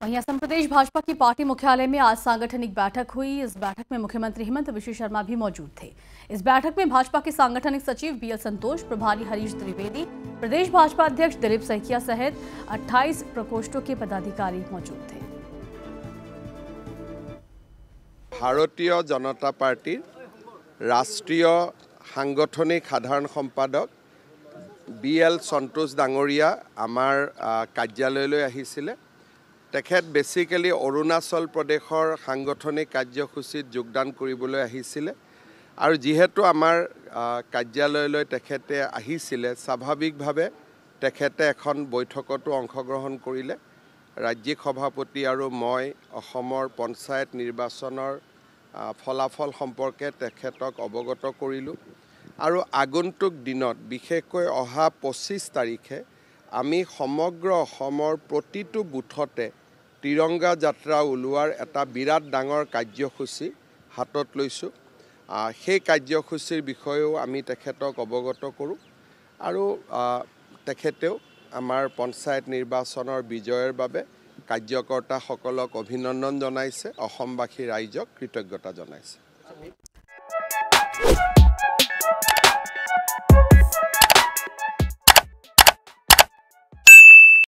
वहीं असम प्रदेश भाजपा की पार्टी मुख्यालय में आज सांगठनिक बैठक हुई। इस बैठक में मुख्यमंत्री हेमंत बिश्व शर्मा भी मौजूद थे। इस बैठक में भाजपा के सांगठनिक सचिव बीएल संतोष, प्रभारी हरीश द्विवेदी, प्रदेश भाजपा अध्यक्ष दिलीप सैकिया सहित 28 प्रकोष्ठों के पदाधिकारी मौजूद थे। भारतीय जनता पार्टी राष्ट्रीय सांगठनिक साधारण सम्पादक बीएल संतोष डांगरिया आमार कार्यालयলৈ আহিছিলে। তেখেত বেসিক্যালি অৰুণাচল প্ৰদেশৰ সাংগঠনিক কাৰ্যসূচীত যোগদান কৰিবলৈ আহিছিলে আৰু যেহেতু আমাৰ কাৰ্যালয়লৈ তেখেতে আহিছিলে স্বাভাৱিকভাৱে তেখেতে এখন বৈঠকতো অংশগ্ৰহণ কৰিলে। ৰাজ্যিক সভাপতি আৰু মই অসমৰ পঞ্চায়ত নিৰ্বাচনৰ ফলাফল সম্পৰ্কে তেখেতক অৱগত কৰিলোঁ আৰু আগন্তুক দিনত বিশেষকৈ অহা 25 তাৰিখে আমি সমগ্ৰ অসমৰ প্ৰতিটো বুথতে তিৰংগা যাত্ৰা উলুৱাৰ এটা বিৰাট ডাঙৰ কাৰ্যসূচী হাতত লৈছোঁ। সেই কাৰ্যসূচীৰ বিষয়েও আমি তেখেতক অৱগত কৰোঁ আৰু তেখেতেও আমাৰ পঞ্চায়ত নিৰ্বাচনৰ বিজয়ৰ বাবে কাৰ্যকৰ্তাসকলক অভিনন্দন জনাইছে, অসমবাসী ৰাইজক কৃতজ্ঞতা জনাইছে।